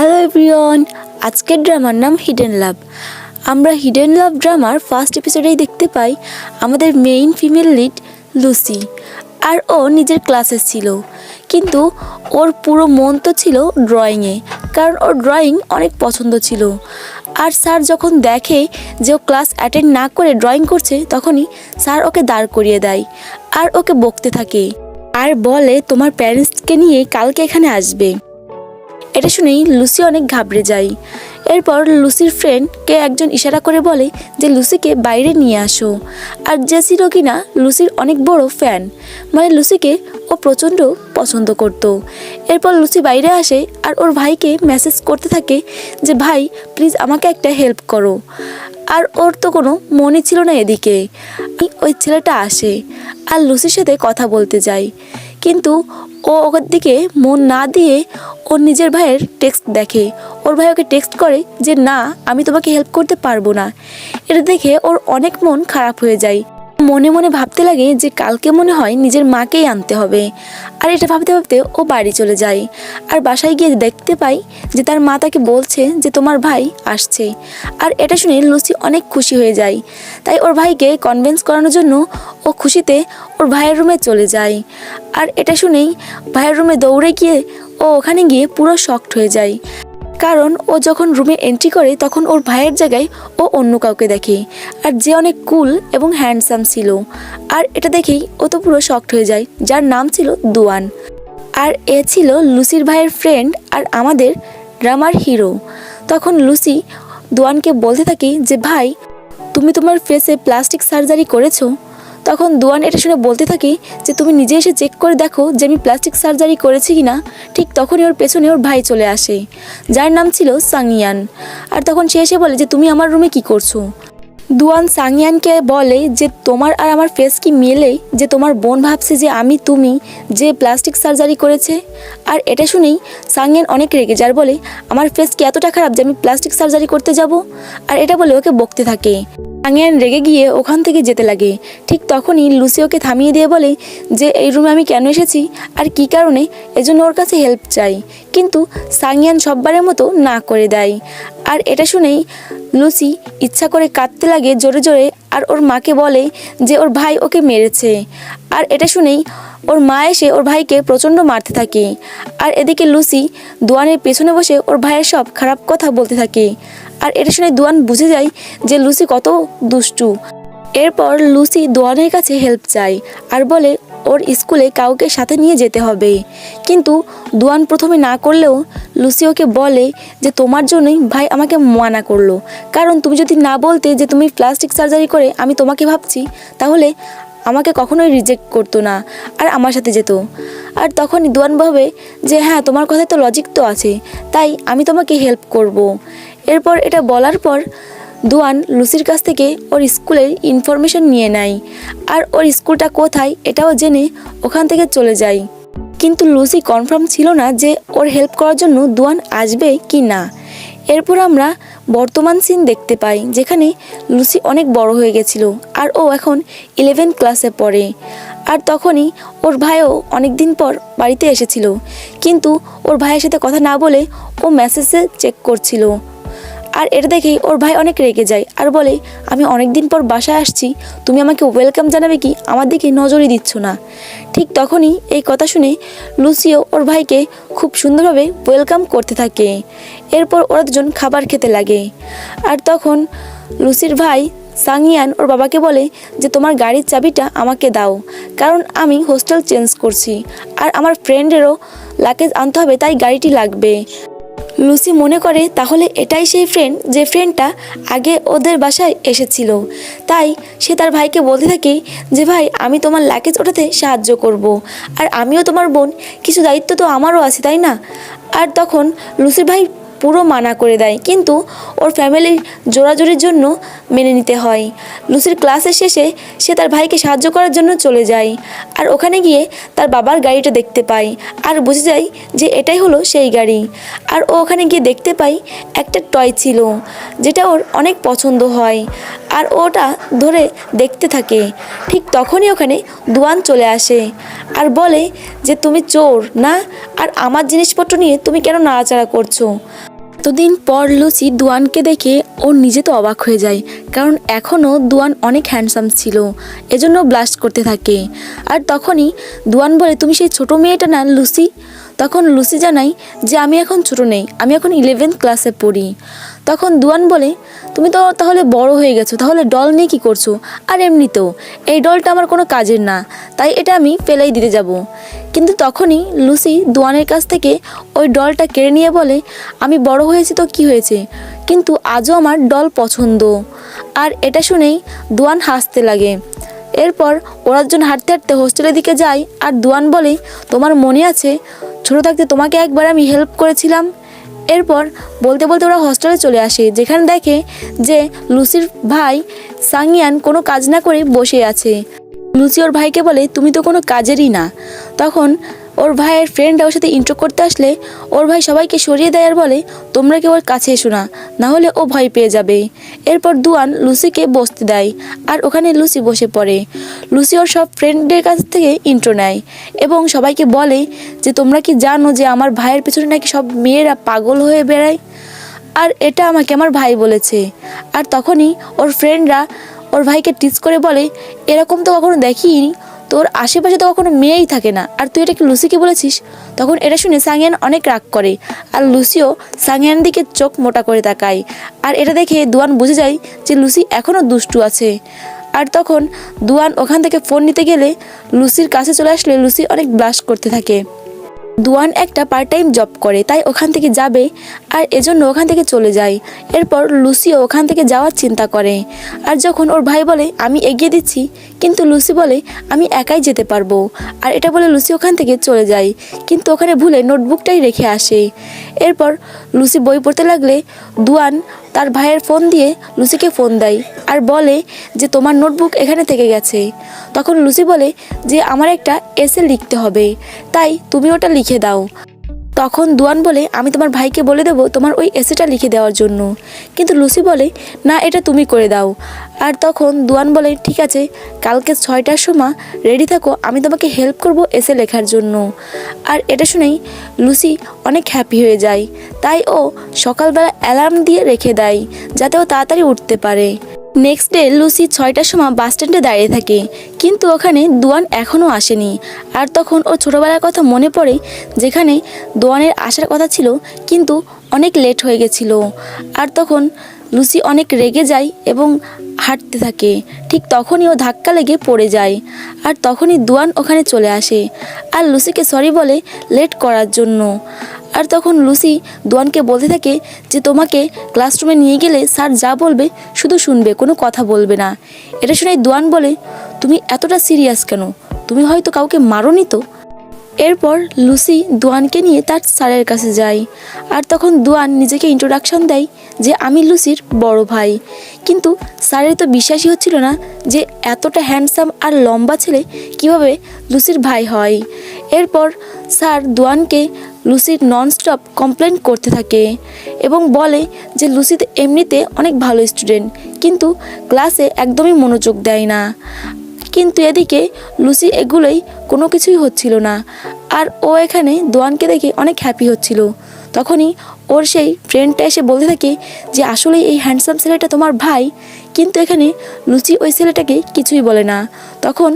Hello everyone, আজকের ড্রামার নাম hidden লাভ। আমরা হিডেন লাভ ড্রামার ফার্স্ট এপিসোডেই দেখতে পাই আমাদের মেইন ফিমেল লিড লুসি। আর ও নিজের ক্লাসে ছিল, কিন্তু ওর পুরো মন তো ছিল ড্রয়িংয়ে, কারণ ওর ড্রয়িং অনেক পছন্দ ছিল। আর স্যার যখন দেখে যে ও ক্লাস অ্যাটেন্ড না করে ড্রয়িং করছে, তখনই স্যার ওকে দাঁড় করিয়ে দেয় আর ওকে বকতে থাকে আর বলে তোমার প্যারেন্টসকে নিয়ে কালকে এখানে আসবে। এটা শুনেই লুসি অনেক ঘাবড়ে যায়। এরপর লুসির ফ্রেন্ডকে একজন ইশারা করে বলে যে লুসিকে বাইরে নিয়ে আসো। আর যে ছিল কিনা লুসির অনেক বড় ফ্যান, মানে লুসিকে ও প্রচণ্ড পছন্দ করত। এরপর লুসি বাইরে আসে আর ওর ভাইকে মেসেজ করতে থাকে যে ভাই প্লিজ আমাকে একটা হেল্প করো। আর ওর তো কোনো মনে ছিল না এদিকে। ওই ছেলেটা আসে আর লুসির সাথে কথা বলতে যায়, কিন্তু ও ওর দিকে মন না দিয়ে ওর নিজের ভাইয়ের টেক্সট দেখে। ওর ভাই ওকে টেক্সট করে যে না আমি তোমাকে হেল্প করতে পারবো না। এটা দেখে ওর অনেক মন খারাপ হয়ে যায়। মনে মনে ভাবতে লাগে যে কালকে মনে হয় নিজের মাকেই আনতে হবে। আর এটা ভাবতে ভাবতে ও বাড়ি চলে যায়। আর বাসায় গিয়ে দেখতে পাই যে তার মা তাকে বলছে যে তোমার ভাই আসছে। আর এটা শুনে লুসি অনেক খুশি হয়ে যায়। তাই ওর ভাইকে কনভিন্স করানোর জন্য ও খুশিতে ওর ভাইয়ের রুমে চলে যায়। আর এটা শুনেই ভাইয়ের রুমে দৌড়ে গিয়ে ও ওখানে গিয়ে পুরো শকড হয়ে যায়, কারণ ও যখন রুমে এন্ট্রি করে তখন ওর ভাইয়ের জায়গায় ও অন্য কাউকে দেখে, আর যে অনেক কুল এবং হ্যান্ডসাম ছিল। আর এটা দেখেই ও তো পুরো শকড হয়ে যায়, যার নাম ছিল দুয়ান। আর এ ছিল লুসির ভাইয়ের ফ্রেন্ড আর আমাদের ড্রামার হিরো। তখন লুসি দুয়ানকে বলতে থাকে যে ভাই তুমি তোমার ফেসে প্লাস্টিক সার্জারি করেছো। তখন দুয়ান এটা শুনে বলতে থাকে যে তুমি নিজে এসে চেক করে দেখো যে আমি প্লাস্টিক সার্জারি করেছি কি না। ঠিক তখনই ওর পেছনে ওর ভাই চলে আসে, যার নাম ছিল সাংয়ান। আর তখন সে এসে বলে যে তুমি আমার রুমে কি করছো। দুয়ান সাংয়ানকে বলে যে তোমার আর আমার ফেস কি মেলে যে তোমার বোন ভাবছে যে আমি তুমি যে প্লাস্টিক সার্জারি করেছে। আর এটা শুনেই সাংয়ান অনেক রেগে যার বলে আমার ফেস কি এতটা খারাপ যে আমি প্লাস্টিক সার্জারি করতে যাব। আর এটা বলে ওকে বকতে থাকে। সাংয়ান রেগে গিয়ে ওখান থেকে যেতে লাগে। ঠিক তখনই লুসি ওকে থামিয়ে দিয়ে বলে যে এই রুমে আমি কেন এসেছি আর কি কারণে, এজন্য ওর কাছে হেল্প চাই। কিন্তু সাংয়ান সববারের মতো না করে দেয়। আর এটা শুনেই লুসি ইচ্ছা করে কাঁদতে লাগে জোরে জোরে, আর ওর মাকে বলে যে ওর ভাই ওকে মেরেছে। আর এটা শুনেই ওর মা এসে ওর ভাইকে প্রচণ্ড মারতে থাকে। আর এদিকে লুসি দুয়ানের পেছনে বসে ওর ভাইয়ের সব খারাপ কথা বলতে থাকে। আর এটা শুনে দুয়ান বুঝে যায় যে লুসি কত দুষ্টু। এরপর লুসি দুয়ানের কাছে হেল্প চায় আর বলে ওর স্কুলে কাউকে সাথে নিয়ে যেতে হবে। কিন্তু দুয়ান প্রথমে না করলেও লুসি ওকে বলে যে তোমার জন্যই ভাই আমাকে মানা করলো, কারণ তুমি যদি না বলতে যে তুমি প্লাস্টিক সার্জারি করে আমি তোমাকে ভাবছি, তাহলে আমাকে কখনোই রিজেক্ট করতো না আর আমার সাথে যেত। আর তখনই দুয়ান ভাবে যে হ্যাঁ তোমার কথায় তো লজিক তো আছে, তাই আমি তোমাকে হেল্প করব। এরপর এটা বলার পর দুয়ান লুসির কাছ থেকে ওর স্কুলের ইনফরমেশন নিয়ে নেয় আর ওর স্কুলটা কোথায় এটাও জেনে ওখান থেকে চলে যায়। কিন্তু লুসি কনফার্ম ছিল না যে ওর হেল্প করার জন্য দুয়ান আসবে কি না। এরপর আমরা বর্তমান সিন দেখতে পাই, যেখানে লুসি অনেক বড় হয়ে গেছিল আর ও এখন 11 ক্লাসে পড়ে। আর তখনই ওর ভাইও অনেক দিন পর বাড়িতে এসেছিল, কিন্তু ওর ভাইয়ের সাথে কথা না বলে ও মেসেজে চেক করছিল। আর এটা দেখেই ওর ভাই অনেক রেগে যায় আর বলে আমি অনেক দিন পর বাসায় আসছি, তুমি আমাকে ওয়েলকাম জানাবে কি, আমার দিকে নজরই দিচ্ছ না। ঠিক তখনই এই কথা শুনে লুসিও ওর ভাইকে খুব সুন্দরভাবে ওয়েলকাম করতে থাকে। এরপর ওরা দুজন খাবার খেতে লাগে। আর তখন লুসির ভাই সাংয়ান ওর বাবাকে বলে যে তোমার গাড়ির চাবিটা আমাকে দাও, কারণ আমি হোস্টেল চেঞ্জ করছি আর আমার ফ্রেন্ডেরও লাগেজ আনতে হবে, তাই গাড়িটি লাগবে। লুসি মনে করে তাহলে এটাই সেই ফ্রেন্ড যে ফ্রেন্ডটা আগে ওদের বাসায় এসেছিল। তাই সে তার ভাইকে বলতে থাকে যে ভাই আমি তোমার লাগেজ ওঠাতে সাহায্য করব, আর আমিও তোমার বোন, কিছু দায়িত্ব তো আমারও আছে তাই না। আর তখন লুসির ভাই পুরো মানা করে দেয়, কিন্তু ওর ফ্যামিলির জোরাজোরির জন্য মেনে নিতে হয়। লুসির ক্লাসের শেষে সে তার ভাইকে সাহায্য করার জন্য চলে যায় আর ওখানে গিয়ে তার বাবার গাড়িটা দেখতে পায় আর বুঝে যায় যে এটাই হলো সেই গাড়ি। আর ও ওখানে গিয়ে দেখতে পাই একটা টয় ছিল যেটা ওর অনেক পছন্দ হয়, আর ওটা ধরে দেখতে থাকে। ঠিক তখনই ওখানে দুয়ান চলে আসে আর বলে যে তুমি চোর না, আর আমার জিনিসপত্র নিয়ে তুমি কেন নাড়াচাড়া করছো। এতদিন পর লুসি দুয়ানকে দেখে ওর নিজে তো অবাক হয়ে যায়, কারণ এখনও দুয়ান অনেক হ্যান্ডসাম ছিল, এজন্য ব্লাস্ট করতে থাকে। আর তখনই দুয়ান বলে, তুমি সেই ছোট মেয়েটা না লুসি? তখন লুসি জানাই যে আমি এখন ছোট নেই, আমি এখন 11th ক্লাসে পড়ি। তখন দুয়ান বলে, তুমি তো তাহলে বড় হয়ে গেছো, তাহলে ডল নিয়ে কী করছো? আর এমনিতেও এই ডলটা আমার কোনো কাজের না, তাই এটা আমি ফেলেই দিতে যাব। কিন্তু তখনই লুসি দুয়ানের কাছ থেকে ওই ডলটা কেড়ে নিয়ে বলে, আমি বড় হয়েছি তো কি হয়েছে, কিন্তু আজও আমার ডল পছন্দ। আর এটা শুনেই দুয়ান হাসতে লাগে। এরপর ওরা দুজন হাঁটতে হাঁটতে হোস্টেলের দিকে যায়। আর দুয়ান বলে, তোমার মনে আছে ছোটো থাকতে তোমাকে একবার আমি হেল্প করেছিলাম? এরপর বলতে বলতে ওরা হোস্টেলে চলে আসে, যেখানে দেখে যে লুসির ভাই সাংয়ান কোনো কাজ না করে বসে আছে। লুসি ওর ভাইকে বলে, তুমি তো কোনো কাজেরই না। তখন ওর ভাইয়ের ফ্রেন্ডরা ওর সাথে ইন্ট্রো করতে আসলে ওর ভাই সবাইকে সরিয়ে দেয় আর বলে, তোমরা কেউ ওর কাছে এসো না, নাহলে ও ভয় পেয়ে যাবে। এরপর দুয়ান লুসিকে বসতে দেয় আর ওখানে লুসি বসে পড়ে। লুসি ওর সব ফ্রেন্ডদের কাছ থেকে ইন্ট্রো নেয় এবং সবাইকে বলে যে তোমরা কি জানো যে আমার ভাইয়ের পেছনে নাকি সব মেয়েরা পাগল হয়ে বেড়ায়, আর এটা আমাকে আমার ভাই বলেছে। আর তখনই ওর ফ্রেন্ডরা ওর ভাইকে টিচ করে বলে, এরকম তো কখনো দেখিনি, তোর আশেপাশে তো কখনো মেয়েই থাকে না, আর তুই এটা কি লুসিকে বলেছিস? তখন এটা শুনে সাংয়ান অনেক রাগ করে, আর লুসিও সাংয়ানের দিকে চোখ মোটা করে তাকায়। আর এটা দেখে দুয়ান বুঝে যায় যে লুসি এখনও দুষ্টু আছে। আর তখন দুয়ান ওখান থেকে ফোন নিতে গেলে লুসির কাছে চলে আসলে লুসি অনেক ব্লাস্ট করতে থাকে। দুয়ান একটা পার্ট টাইম জব করে, তাই ওখান থেকে যাবে, আর এজন্য ওখান থেকে চলে যায়। এরপর লুসিও ওখান থেকে যাওয়ার চিন্তা করে। আর যখন ওর ভাই বলে, আমি এগিয়ে দিচ্ছি, কিন্তু লুসি বলে, আমি একাই যেতে পারবো। আর এটা বলে লুসি ওখান থেকে চলে যায়, কিন্তু ওখানে ভুলে নোটবুকটাই রেখে আসে। এরপর লুসি বই পড়তে লাগলে দুয়ান তার ভাইয়ের ফোন দিয়ে লুসিকে ফোন দেয় আর বলে যে তোমার নোটবুক এখানে থেকে গেছে। তখন লুসি বলে যে আমার একটা এসে লিখতে হবে, তাই তুমি ওটা লিখে দাও। তখন দুয়ান বলে, আমি তোমার ভাইকে বলে দেবো তোমার ওই এসেটা লিখে দেওয়ার জন্য, কিন্তু লুসি বলে, না এটা তুমি করে দাও। আর তখন দুয়ান বলে, ঠিক আছে, কালকে 6টার সময় রেডি থাকো, আমি তোমাকে হেল্প করব এসে লেখার জন্য। আর এটা শুনেই লুসি অনেক হ্যাপি হয়ে যায়, তাই ও সকালবেলা অ্যালার্ম দিয়ে রেখে দেয় যাতে ও তাড়াতাড়ি উঠতে পারে। নেক্সট ডে লুসি 6টার সময় বাস স্ট্যান্ডে দাঁড়িয়ে থাকে, কিন্তু ওখানে দুয়ান এখনও আসেনি। আর তখন ওর ছোটোবেলার কথা মনে পড়ে, যেখানে দুয়ানের আসার কথা ছিল কিন্তু অনেক লেট হয়ে গেছিল। আর তখন লুসি অনেক রেগে যায় এবং হাঁটতে থাকে। ঠিক তখনই ও ধাক্কা লেগে পড়ে যায়, আর তখনই দুয়ান ওখানে চলে আসে আর লুসিকে সরি বলে লেট করার জন্য। আর তখন লুসি দুয়ানকে বলতে থাকে যে তোমাকে ক্লাসরুমে নিয়ে গেলে স্যার যা বলবে শুধু শুনবে, কোনো কথা বলবে না। এটা শুনে দুয়ান বলে, তুমি এতটা সিরিয়াস কেন? তুমি হয়তো কাউকে মারোনি তো? এরপর লুসি দুয়ানকে নিয়ে তার স্যারের কাছে যায়। আর তখন দুয়ান নিজেকে ইন্ট্রোডাকশন দেয় যে আমি লুসির বড় ভাই। কিন্তু স্যারের তো বিশ্বাসই হচ্ছিল না যে এতটা হ্যান্ডসাম আর লম্বা ছেলে কিভাবে লুসির ভাই হয়। এরপর স্যার দুয়ানকে লুসির ননস্টপ কমপ্লেন করতে থাকে এবং বলে যে লুসি তো এমনিতে অনেক ভালো স্টুডেন্ট, কিন্তু ক্লাসে একদমই মনোযোগ দেয় না। কিন্তু এদিকে লুসি এগুলোই কোনো কিছুই হচ্ছিল না, আর ও এখানে দোয়ানকে দেখে অনেক হ্যাপি হচ্ছিল। তখনই ওর সেই ফ্রেন্ডটা এসে বলতে থাকে যে আসলে এই হ্যান্ডসাম ছেলেটা তোমার ভাই, কিন্তু এখানে লুচি ওই ছেলেটাকে কিছুই বলে না। তখন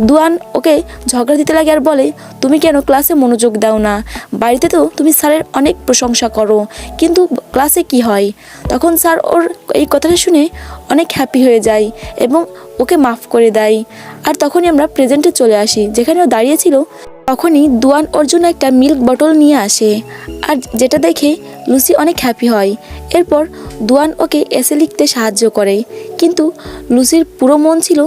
দুয়ান ওকে ঝগড়া দিতে লাগে আর বলে, তুমি কেন ক্লাসে মনোযোগ দাও না? বাড়িতে তো তুমি স্যারের অনেক প্রশংসা করো, কিন্তু ক্লাসে কি হয়? তখন স্যার ওর এই কথাটা শুনে অনেক হ্যাপি হয়ে যায় এবং ওকে মাফ করে দেয়। আর তখনই আমরা প্রেজেন্টে চলে আসি, যেখানে ও দাঁড়িয়েছিল। তখনই দুয়ান ওর জন্য একটা মিল্ক বটল নিয়ে আসে, আর যেটা দেখে লুসি অনেক হ্যাপি হয়। এরপর দুয়ান ওকে এসে লিখতে সাহায্য করে, কিন্তু লুসির পুরো মন ছিল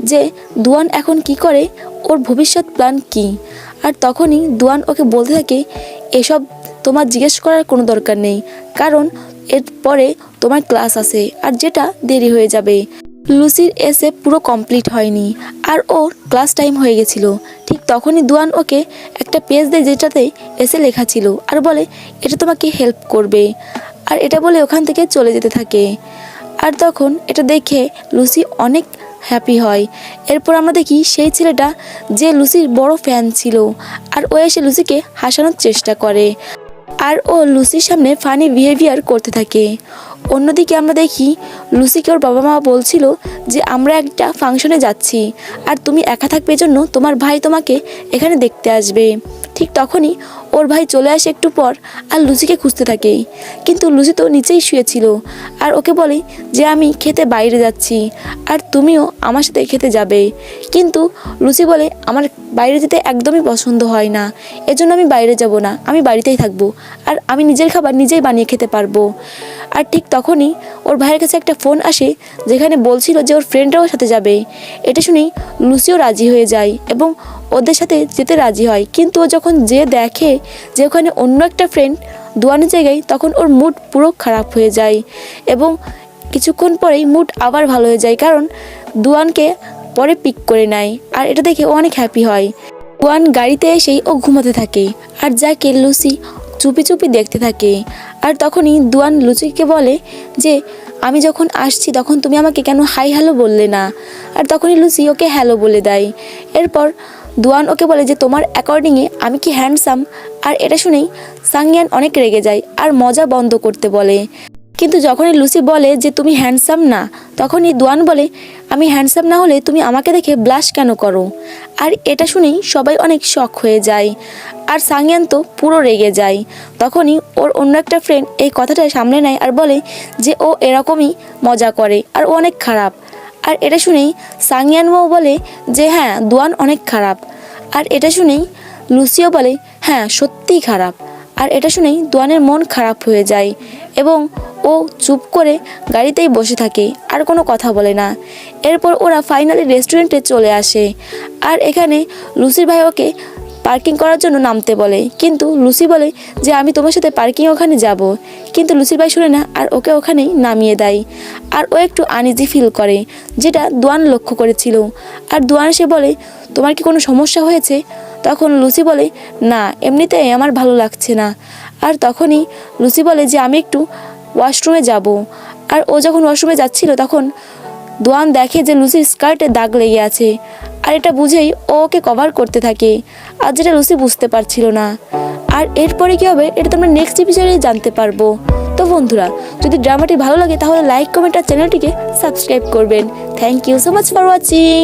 যে দুয়ান এখন কি করে, ওর ভবিষ্যৎ প্ল্যান কি। আর তখনই দুয়ান ওকে বলতে থাকে, এসব তোমার জিজ্ঞেস করার কোনো দরকার নেই, কারণ এরপরে তোমার ক্লাস আছে আর যেটা দেরি হয়ে যাবে। লুসির এসে পুরো কমপ্লিট হয়নি আর ওর ক্লাস টাইম হয়ে গেছিল। ঠিক তখনই দুয়ান ওকে একটা পেজ দেয় যেটাতে এসে লেখা ছিল, আর বলে এটা তোমাকে হেল্প করবে। আর এটা বলে ওখান থেকে চলে যেতে থাকে। আর তখন এটা দেখে লুসি অনেক হ্যাপি হয়। এরপর আমরা দেখি সেই ছেলেটা যে লুসির বড় ফ্যান ছিল, আর ও এসে লুসিকে হাসানোর চেষ্টা করে। আর ও লুসির সামনে ফানি বিহেভিয়ার করতে থাকে। অন্যদিকে আমরা দেখি লুসিকে ওর বাবা মা বলছিল যে আমরা একটা ফাংশনে যাচ্ছি আর তুমি একা থাকবে জন্য তোমার ভাই তোমাকে এখানে দেখতে আসবে। ঠিক তখনই ওর ভাই চলে আসে একটু পর আর লুসিকে খুঁজতে থাকে, কিন্তু লুসি তো নিচেই শুয়েছিল আর ওকে বলে যে আমি খেতে বাইরে যাচ্ছি আর তুমিও আমার সাথে খেতে যাবে। কিন্তু লুসি বলে আমার বাইরে যেতে একদমই পছন্দ হয় না, এজন্য আমি বাইরে যাব না, আমি বাড়িতেই থাকবো আর আমি নিজের খাবার নিজেই বানিয়ে খেতে পারবো। আর ঠিক তখনই ওর ভাইয়ের কাছে একটা ফোন আসে যেখানে বলছিল যে ওর ফ্রেন্ডরাও সাথে যাবে। এটা শুনেই লুসিও রাজি হয়ে যায় এবং ওদের সাথে যেতে রাজি হয়, কিন্তু ও যখন দেখে যে ওখানে অন্য একটা ফ্রেন্ড দুয়ানের জায়গায়, তখন ওর মুড পুরো খারাপ হয়ে যায় এবং কিছুক্ষণ পরেই মুড আবার ভালো হয়ে যায়, কারণ দুয়ানকে পরে পিক করে নেয় আর এটা দেখে ও অনেক হ্যাপি হয়। দুয়ান গাড়িতে এসেই ও ঘুমাতে থাকে আর যাকে লুসি চুপি চুপি দেখতে থাকে। আর তখনই দুয়ান লুসিকে বলে যে আমি যখন আসছি তখন তুমি আমাকে কেন হাই হ্যালো বললে না। আর তখনই লুসি ওকে হ্যালো বলে দেয়। এরপর দুয়ান ওকে বলে যে তোমার অ্যাকর্ডিংয়ে আমি কি হ্যান্ডসাম। আর এটা শুনেই সাংয়ান অনেক রেগে যায় আর মজা বন্ধ করতে বলে। কিন্তু যখনই লুসি বলে যে তুমি হ্যান্ডসাম না, তখনই দুয়ান বলে আমি হ্যান্ডসাম না হলে তুমি আমাকে দেখে ব্লাশ কেন করো। আর এটা শুনেই সবাই অনেক শক হয়ে যায় আর সাংয়ান তো পুরো রেগে যায়। তখনই ওর অন্য একটা ফ্রেন্ড এই কথাটা সামলে নেয় আর বলে যে ও এরকমই মজা করে আর ও অনেক খারাপ। আর এটা শুনেই সাংয়ানও বলে যে হ্যাঁ দুয়ান অনেক খারাপ। আর এটা শুনেই লুসিও বলে হ্যাঁ সত্যিই খারাপ। আর এটা শুনেই দুয়ানের মন খারাপ হয়ে যায় এবং ও চুপ করে গাড়িতেই বসে থাকে আর কোনো কথা বলে না। এরপর ওরা ফাইনালি রেস্টুরেন্টে চলে আসে আর এখানে লুসির ভাই ওকে পার্কিং করার জন্য নামতে বলে, কিন্তু লুসি বলে যে আমি তোমার সাথে পার্কিং ওখানে যাব। কিন্তু লুসির ভাই শুনে না আর ওকে ওখানেই নামিয়ে দেয়। আর ও একটু আনইজি ফিল করে, যেটা দুয়ান লক্ষ্য করেছিল। আর দুয়ান সে বলে তোমার কি কোনো সমস্যা হয়েছে? তখন লুসি বলে না, এমনিতে আমার ভালো লাগছে না। আর তখনই লুসি বলে যে আমি একটু ওয়াশরুমে যাব। আর ও যখন ওয়াশরুমে যাচ্ছিল তখন দুয়ান দেখে যে লুসির স্কার্টে দাগ লেগে আছে আর এটা বুঝেই ও ওকে কভার করতে থাকে, আর যেটা লুসি বুঝতে পারছিল না। আর এরপরে কী হবে এটা তোমরা নেক্সট এপিসোডে জানতে পারবো। তো বন্ধুরা, যদি ড্রামাটি ভালো লাগে তাহলে লাইক কমেন্ট আর চ্যানেলটিকে সাবস্ক্রাইব করবেন। Thank you so much for watching.